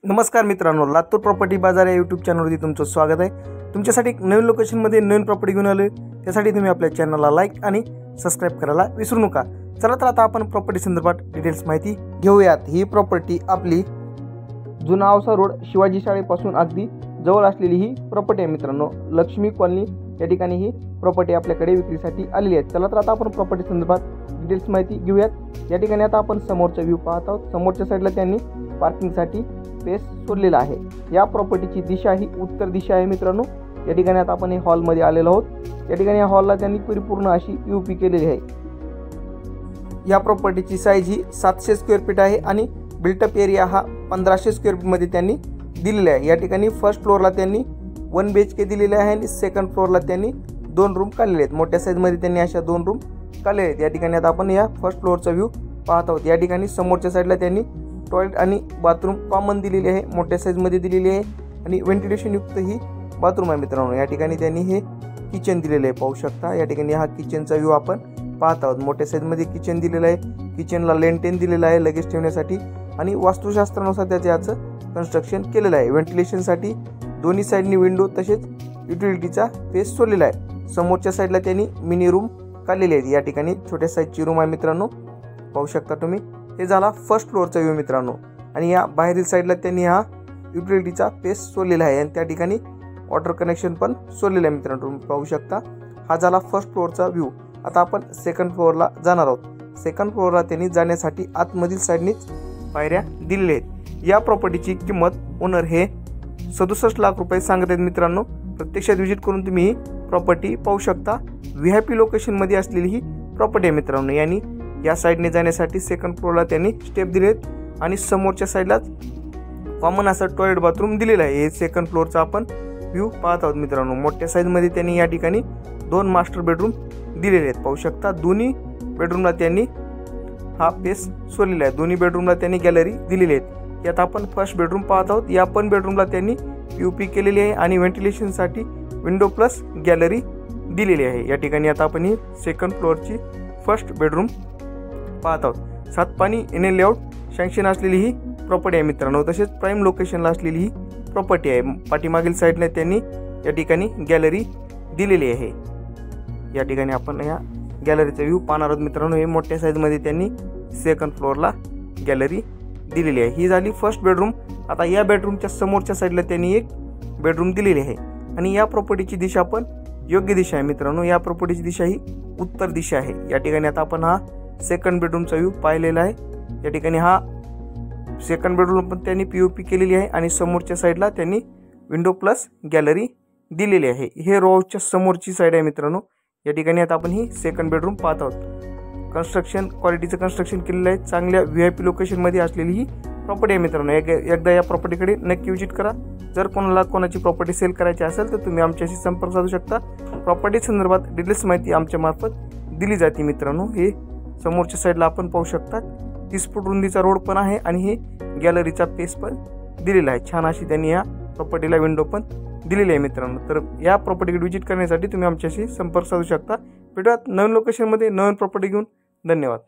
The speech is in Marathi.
नमस्कार मित्रांनो, लातूर प्रॉपर्टी बाजार या यूट्यूब चॅनलवरती तुमचं स्वागत आहे। तुमच्यासाठी एक नवीन लोकेशनमध्ये नवीन प्रॉपर्टी घेऊन आलोय। त्यासाठी तुम्ही आपल्या चॅनलला लाईक आणि सबस्क्राइब करायला विसरू नका। चला तर आता आपण प्रॉपर्टी संदर्भात डिटेल्स माहिती घेऊयात। ही प्रॉपर्टी आपली जुना औसा रोड शिवाजी शाळेपासून अगदी जवळ असलेली ही प्रॉपर्टी आहे मित्रांनो। लक्ष्मी कॉलनी या ठिकाणी ही प्रॉपर्टी आपल्याकडे विक्रीसाठी आलेली आहे। चला तर आता आपण प्रॉपर्टी संदर्भात डिटेल्स माहिती घेऊयात। या ठिकाणी आता आपण समोरचा व्ह्यू पाहत आहोत। समोरच्या साईडला त्यांनी पार्किंगसाठी स्पेस सोडलेला आहे। या प्रॉपर्टीची दिशा ही उत्तर दिशा आहे मित्रांनो। या ठिकाणी आता आपण हॉल मध्ये आलेलो आहोत। या ठिकाणी या हॉलला त्यांनी परिपूर्ण अशी पीओपी केलेली आहे। या प्रॉपर्टीची साईज ही 700 स्क्वेअर फीट आहे आणि बिल्टअप एरिया हा 1500 स्क्वेअर फीट मध्ये त्यांनी दिलेला आहे। या ठिकाणी फर्स्ट फ्लोअरला त्यांनी 1 BHK दिलेले आहे आणि सेकंड फ्लोअरला त्यांनी 2 रूम काढलेले आहेत। मोठ्या साईज मध्ये त्यांनी अशा 2 रूम काढलेले आहेत। या ठिकाणी आता आपण या फर्स्ट फ्लोअरचा व्ह्यू पाहत आहोत। या ठिकाणी समोरच्या साईडला त्यांनी टॉयलेट आणि बाथरूम कॉमन दिलेली आहे, मोठ्या साईज मध्ये दिलेली आहे आणि व्हेंटिलेशन युक्त ही बाथरूम आहे मित्रांनो। या ठिकाणी त्यांनी हे किचन दिलेले आहे, पाहू शकता। या ठिकाणी हा किचनचा व्ह्यू आपण पाहत आहोत। मोठ्या साईज मध्ये किचन दिलेलं आहे। किचनला लेंटेन दिलेला आहे लगेच ठेवण्यासाठी आणि वास्तुशास्त्रानुसार त्याचं कन्स्ट्रक्शन केलेलं आहे। व्हेंटिलेशनसाठी दोन्ही साईडनी विंडो तसेच युटिलिटीचा स्पेस सोडलेला आहे। समोरच्या साईडला त्यांनी मिनी रूम काढलेली आहे। या ठिकाणी छोट्या साईजची रूम आहे मित्रांनो, पाहू शकता तुम्ही। हे झाला फर्स्ट फ्लोअरचा व्ह्यू मित्रांनो। आणि या बाहेरील साईडला त्यांनी हा युटिलिटीचा स्पेस सोडलेला आहे आणि त्या ठिकाणी वॉटर कनेक्शन पण सोडलेलं आहे मित्रांनो, तुम्ही पाहू शकता। हा झाला फर्स्ट फ्लोअरचा व्ह्यू। आता आपण सेकंड फ्लोअरला जाणार आहोत। सेकंड फ्लोअरला त्यांनी जाण्यासाठी आतमधील साईडनीच पायऱ्या दिलेल्या आहेत। या प्रॉपर्टीची किंमत ओनर हे 67 लाख रुपये सांगत आहेत मित्रांनो। प्रत्यक्षात व्हिजिट करून तुम्ही ही प्रॉपर्टी पाहू शकता। VIP लोकेशन मध्ये असलेली ही प्रॉपर्टी आहे मित्रांनो। यांनी या साईडने जाण्यासाठी सेकंड फ्लोअरला त्यांनी स्टेप दिलेत आणि समोरच्या साईडलाच कॉमन असं टॉयलेट बाथरूम दिलेलं आहे। हे सेकंड फ्लोअरचा आपण व्ह्यू पाहत आहोत मित्रांनो। मोठ्या साईज मध्ये त्यांनी या ठिकाणी 2 मास्टर बेडरूम दिलेले आहेत, पाहू शकता। दोन्ही बेडरूमला त्यांनी हा स्पेस सोडलेला आहे। दोन्ही बेडरूमला त्यांनी गॅलरी दिलेली आहे। यात आपण फर्स्ट बेडरूम पाहत आहोत। या पण बेडरूमला त्यांनी पीओपी केलेली आहे आणि व्हेंटिलेशनसाठी विंडो प्लस गॅलरी दिलेली आहे। या ठिकाणी आता आपण ही सेकंड फ्लोअरची फर्स्ट बेडरूम पाहत आहोत। 7 पाणी एनएल लेआउट सँक्शन असलेली ही प्रॉपर्टी आहे मित्रांनो। तसेच प्राईम लोकेशनला असलेली ही प्रॉपर्टी आहे। पाठीमागील साईडने त्यांनी या ठिकाणी गॅलरी दिलेली आहे। या ठिकाणी आपण या गॅलरीचा व्ह्यू पाहणार आहोत मित्रांनो। हे मोठ्या साईजमध्ये त्यांनी सेकंड फ्लोअरला गॅलरी दिलेली आहे। ही झाली फर्स्ट बेडरूम। आता या बेडरूमच्या समोरच्या साईडला त्यांनी एक बेडरूम दिलेली आहे आणि या प्रॉपर्टीची दिशा पण योग्य दिशा आहे मित्रांनो। या प्रॉपर्टीची दिशा ही उत्तर दिशा आहे। या ठिकाणी आता आपण हा सेकंड बेडरूमचा व्ह्यू पाहिलेला आहे। या ठिकाणी हा सेकंड बेडरूम पण त्यांनी पीओपी केलेली आहे आणि समोरच्या साईडला त्यांनी विंडो प्लस गॅलरी दिलेली आहे। हे रो हाऊसच्या समोरची साईड आहे मित्रांनो। या ठिकाणी आता आपण ही सेकंड बेडरूम पाहत आहोत। कन्स्ट्रक्शन क्वालिटीचं कन्स्ट्रक्शन केलेलं आहे। चांगल्या VIP लोकेशन मध्ये असलेली ही प्रॉपर्टी आहे मित्रांनो। एकदा या प्रॉपर्टीकडे नक्की व्हिजिट करा। जर कोणाची प्रॉपर्टी सेल करायची असेल तर तुम्ही आमच्याशी संपर्क साधू शकता। प्रॉपर्टी संदर्भात डिटेल्स माहिती आमच्या मार्फत दिली जाते मित्रांनो। हे समोरच्या साईडला आपण पाहू शकता 30 फूट रुंदीचा रोड पण आहे आणि हे गॅलरीचा स्पेस पण दिलेला आहे। छान अशी त्यांनी या प्रॉपर्टीला विंडो पण दिलेली आहे मित्रांनो। तर या प्रॉपर्टीकडे व्हिजिट करण्यासाठी तुम्ही आमच्याशी संपर्क साधू शकता। भेटूयात नवीन लोकेशनमध्ये नवीन प्रॉपर्टी घेऊन। धन्यवाद।